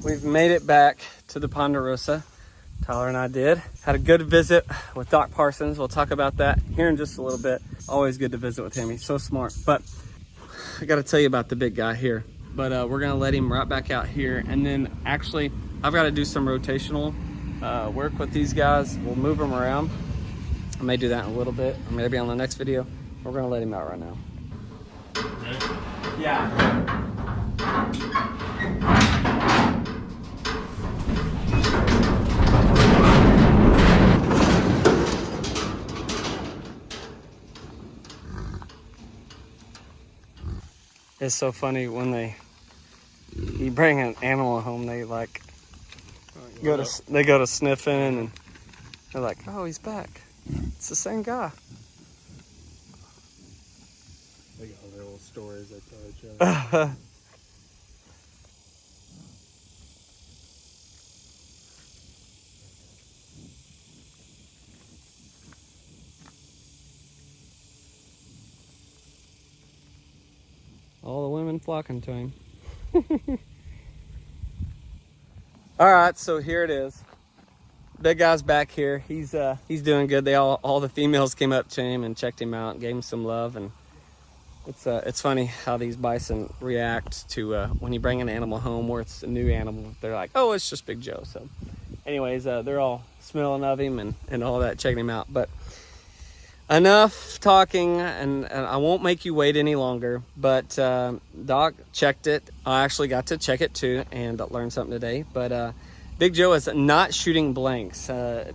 We've made it back to the Ponderosa. Tyler and I did. Had a good visit with Doc Parsons. We'll talk about that here in just a little bit. Always good to visit with him. He's so smart. But I got to tell you about the big guy here. But we're going to let him right back out here. And then actually, I've got to do some rotational work with these guys. We'll move them around. I may do that in a little bit, or maybe on the next video. We're going to let him out right now. Ready? Yeah. It's so funny when you bring an animal home, they like go to sniffing and they're like, oh, he's back. It's the same guy. They got all their little stories they tell each other. All the women flocking to him. All right, so here it is. Big guy's back here. He's doing good. All the females came up to him and checked him out, and gave him some love, and it's funny how these bison react to when you bring an animal home or it's a new animal. They're like, oh, it's just Big Joe. So, anyways, they're all smelling of him and all that, checking him out. But enough talking, and I won't make you wait any longer. But Doc checked it. I actually got to check it too and learn something today. But Big Joe is not shooting blanks.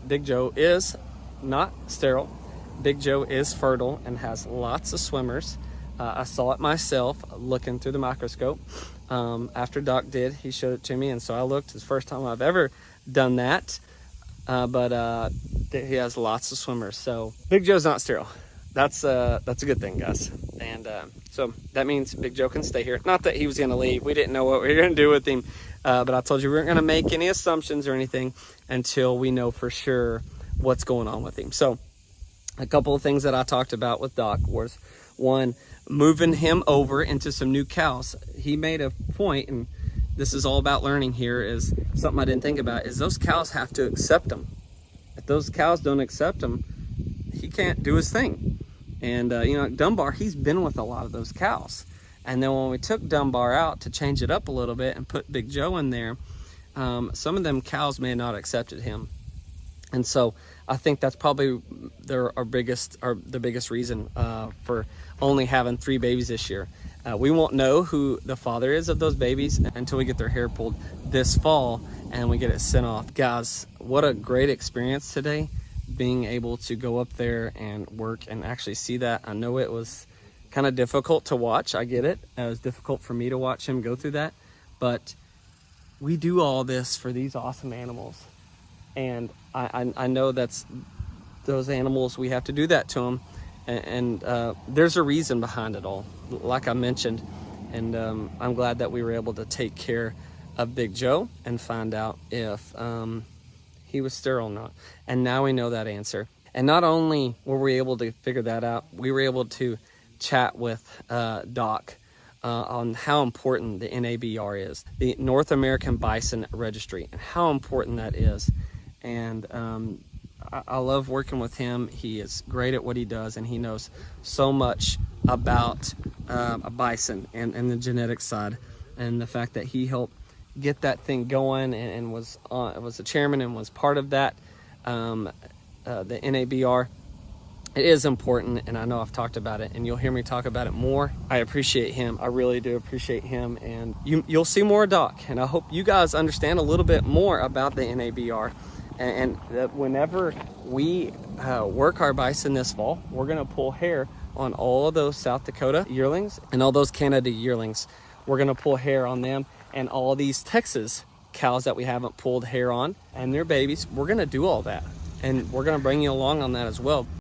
Big Joe is not sterile. Big Joe is fertile and has lots of swimmers. I saw it myself looking through the microscope. After Doc did, he showed it to me, and so I looked. It's the first time I've ever done that. But he has lots of swimmers. So Big Joe's not sterile. That's a good thing, guys. And so that means Big Joe can stay here. Not that he was going to leave. We didn't know what we were going to do with him. But I told you we weren't going to make any assumptions or anything until we know for sure what's going on with him. So a couple of things that I talked about with Doc was, one, moving him over into some new cows. He made a point, and this is all about learning here, is something I didn't think about, is those cows have to accept him. If those cows don't accept him, he can't do his thing. And Dunbar, he's been with a lot of those cows. And then when we took Dunbar out to change it up a little bit and put Big Joe in there, some of them cows may not have accepted him. And so I think that's probably the biggest reason for only having 3 babies this year. We won't know who the father is of those babies until we get their hair pulled this fall and we get it sent off. Guys, what a great experience today, being able to go up there and work and actually see that. I know it was kind of difficult to watch. I get it. It was difficult for me to watch him go through that. But we do all this for these awesome animals. And I know that's those animals, we have to do that to them. And there's a reason behind it all, like I mentioned. And I'm glad that we were able to take care of Big Joe and find out if he was sterile or not. And now we know that answer. And not only were we able to figure that out, we were able to chat with Doc on how important the NABR is, the North American Bison Registry, and how important that is. And I love working with him. He is great at what he does, and he knows so much about a bison and the genetic side, and the fact that he helped get that thing going and was the chairman and was part of that, the NABR. It is important, and I know I've talked about it, and you'll hear me talk about it more. I appreciate him. I really do appreciate him, and you'll see more Doc, and I hope you guys understand a little bit more about the NABR. And that whenever we work our bison this fall, we're going to pull hair on all of those South Dakota yearlings and all those Canada yearlings. We're going to pull hair on them, and all these Texas cows that we haven't pulled hair on and their babies. We're going to do all that, and we're going to bring you along on that as well.